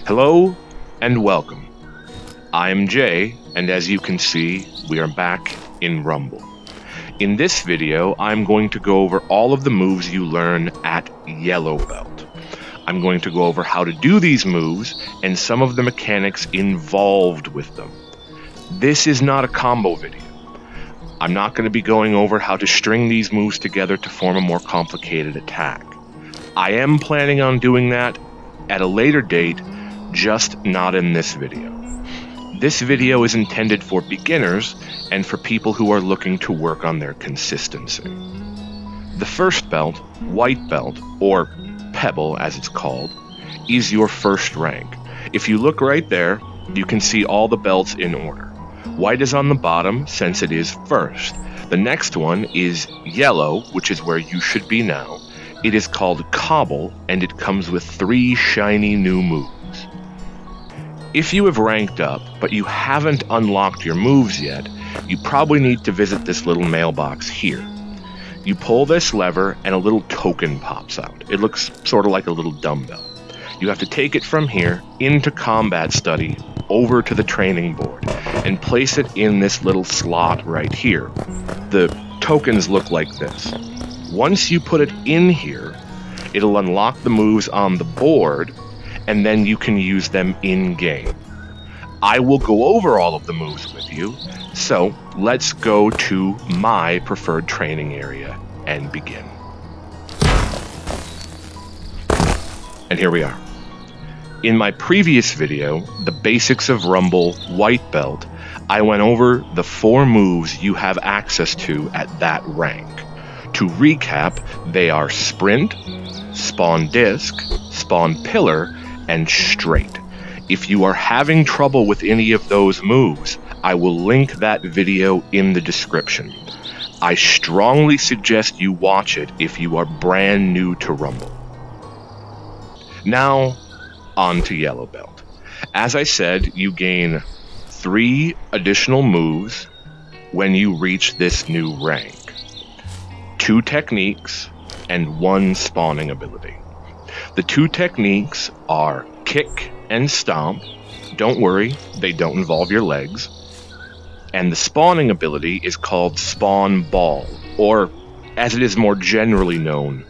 Hello and welcome. I'm Jay, and as you can see, we are back in Rumble. In this video, I'm going to go over all of the moves you learn at Yellow Belt. I'm going to go over how to do these moves and some of the mechanics involved with them. This is not a combo video. I'm not going to be going over how to string these moves together to form a more complicated attack. I am planning on doing that at a later date, just not in this video. This video is intended for beginners and for people who are looking to work on their consistency. The first belt, White Belt, or Pebble as it's called, is your first rank. If you look right there, you can see all the belts in order. White is on the bottom since it is first. The next one is Yellow, which is where you should be now. It is called Cobble, and it comes with 3 shiny new moves. If you have ranked up, but you haven't unlocked your moves yet, you probably need to visit this little mailbox here. You pull this lever and a little token pops out. It looks sort of like a little dumbbell. You have to take it from here into Combat Study, over to the training board, and place it in this little slot right here. The tokens look like this. Once you put it in here, it'll unlock the moves on the board, and then you can use them in-game. I will go over all of the moves with you, so let's go to my preferred training area and begin. And here we are. In my previous video, The Basics of Rumble White Belt, I went over the 4 moves you have access to at that rank. To recap, they are Sprint, Spawn Disc, Spawn Pillar, and Straight. If you are having trouble with any of those moves, I will link that video in the description. I strongly suggest you watch it if you are brand new to Rumble. Now, on to Yellow Belt. As I said, you gain 3 additional moves when you reach this new rank. 2 techniques and 1 spawning ability. The 2 techniques are Kick and Stomp. Don't worry, they don't involve your legs. And the spawning ability is called Spawn Ball, or as it is more generally known,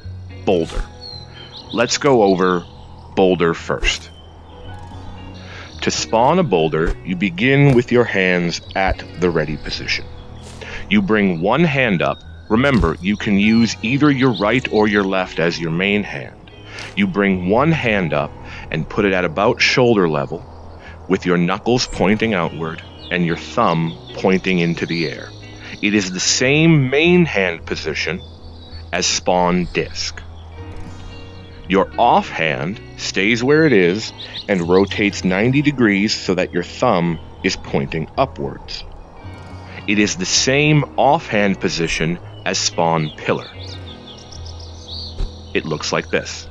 Boulder. Let's go over Boulder first. To spawn a boulder, you begin with your hands at the ready position. You bring one hand up. Remember, you can use either your right or your left as your main hand. You bring one hand up and put it at about shoulder level, with your knuckles pointing outward and your thumb pointing into the air. It is the same main hand position as Spawn Disc. Your offhand stays where it is and rotates 90 degrees so that your thumb is pointing upwards. It is the same offhand position as Spawn Pillar. It looks like this.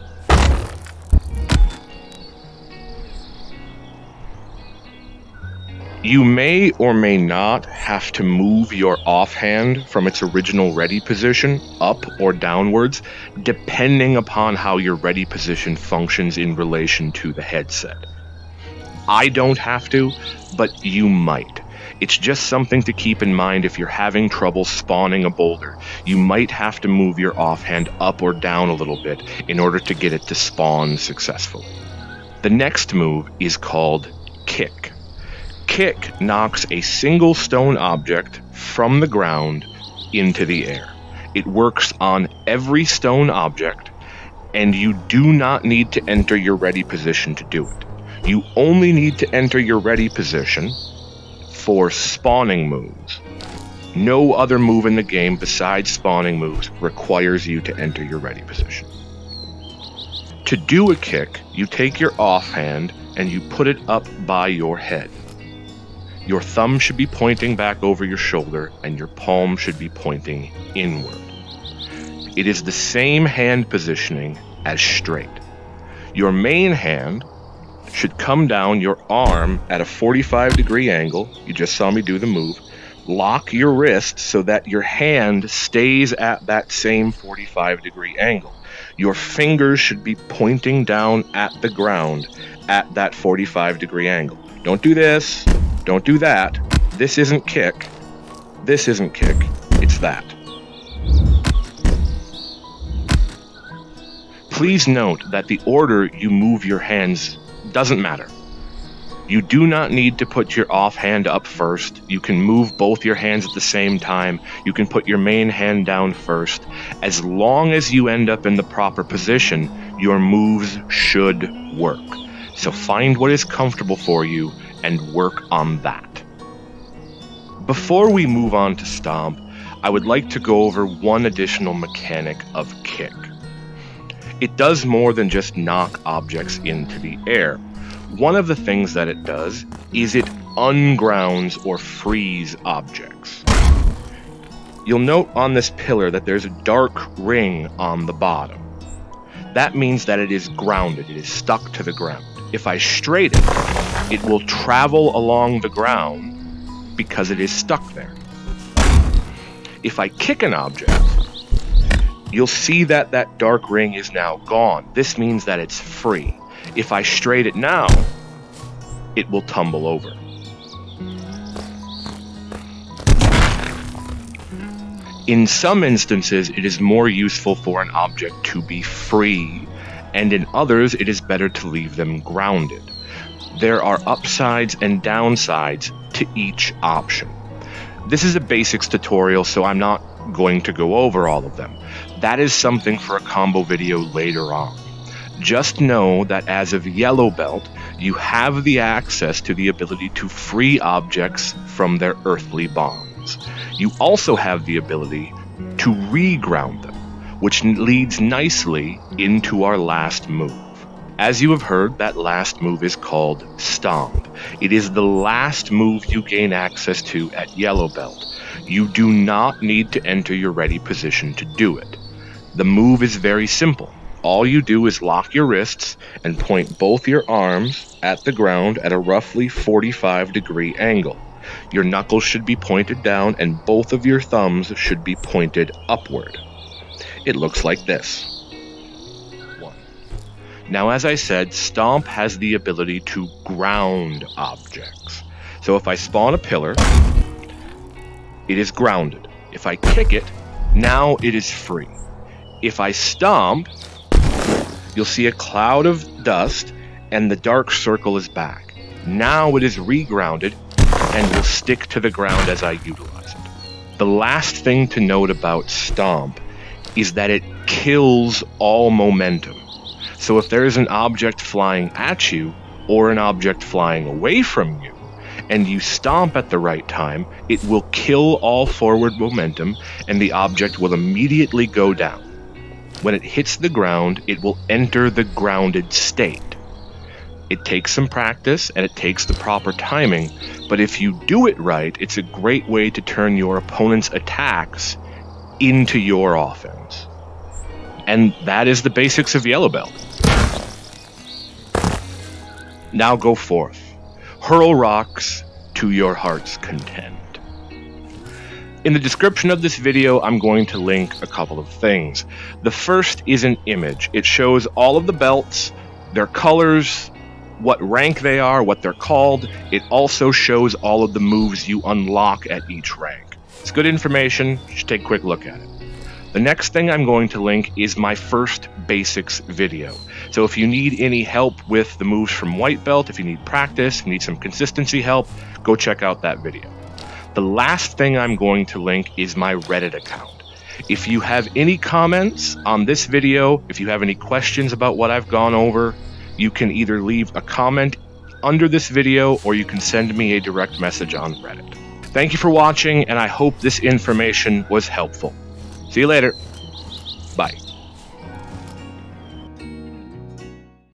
You may or may not have to move your offhand from its original ready position up or downwards, depending upon how your ready position functions in relation to the headset. I don't have to, but you might. It's just something to keep in mind if you're having trouble spawning a boulder. You might have to move your offhand up or down a little bit in order to get it to spawn successfully. The next move is called Kick. Kick knocks a single stone object from the ground into the air. It works on every stone object, and you do not need to enter your ready position to do it. You only need to enter your ready position for spawning moves. No other move in the game besides spawning moves requires you to enter your ready position. To do a kick, you take your offhand and you put it up by your head. Your thumb should be pointing back over your shoulder, and your palm should be pointing inward. It is the same hand positioning as Straight. Your main hand should come down your arm at a 45-degree angle. You just saw me do the move. Lock your wrist so that your hand stays at that same 45-degree angle. Your fingers should be pointing down at the ground at that 45-degree angle. Don't do this. Don't do that. This isn't kick. This isn't kick. It's that. Please note that the order you move your hands doesn't matter. You do not need to put your off hand up first. You can move both your hands at the same time. You can put your main hand down first. As long as you end up in the proper position, your moves should work. So find what is comfortable for you and work on that. Before we move on to Stomp, I would like to go over one additional mechanic of kick. It does more than just knock objects into the air. One of the things that it does is it ungrounds or frees objects. You'll note on this pillar that there's a dark ring on the bottom. That means that it is grounded, it is stuck to the ground. If I straight it will travel along the ground because it is stuck there. If I kick an object, you'll see that that dark ring is now gone. This means that it's free. If I straight it now, it will tumble over. In some instances, it is more useful for an object to be free, and in others, it is better to leave them grounded. There are upsides and downsides to each option. This is a basics tutorial, so I'm not going to go over all of them. That is something for a combo video later on. Just know that as of Yellow Belt, you have the access to the ability to free objects from their earthly bonds. You also have the ability to reground them, which leads nicely into our last move. As you have heard, that last move is called Stomp. It is the last move you gain access to at Yellow Belt. You do not need to enter your ready position to do it. The move is very simple. All you do is lock your wrists and point both your arms at the ground at a roughly 45-degree angle. Your knuckles should be pointed down and both of your thumbs should be pointed upward. It looks like this. Now, as I said, Stomp has the ability to ground objects. So if I spawn a pillar, it is grounded. If I kick it, now it is free. If I stomp, you'll see a cloud of dust and the dark circle is back. Now it is regrounded and will stick to the ground as I utilize it. The last thing to note about Stomp is that it kills all momentum. So if there is an object flying at you or an object flying away from you, and you stomp at the right time, it will kill all forward momentum and the object will immediately go down. When it hits the ground, it will enter the grounded state. It takes some practice and it takes the proper timing, but if you do it right, it's a great way to turn your opponent's attacks into your offense. And that is the basics of Yellow Belt. Now go forth. Hurl rocks to your heart's content. In the description of this video, I'm going to link a couple of things. The first is an image. It shows all of the belts, their colors, what rank they are, what they're called. It also shows all of the moves you unlock at each rank. It's good information. You should take a quick look at it. The next thing I'm going to link is my first basics video. So if you need any help with the moves from white belt, if you need practice, if you need some consistency help, go check out that video. The last thing I'm going to link is my Reddit account. If you have any comments on this video, if you have any questions about what I've gone over, you can either leave a comment under this video or you can send me a direct message on Reddit. Thank you for watching, and I hope this information was helpful. See you later. Bye.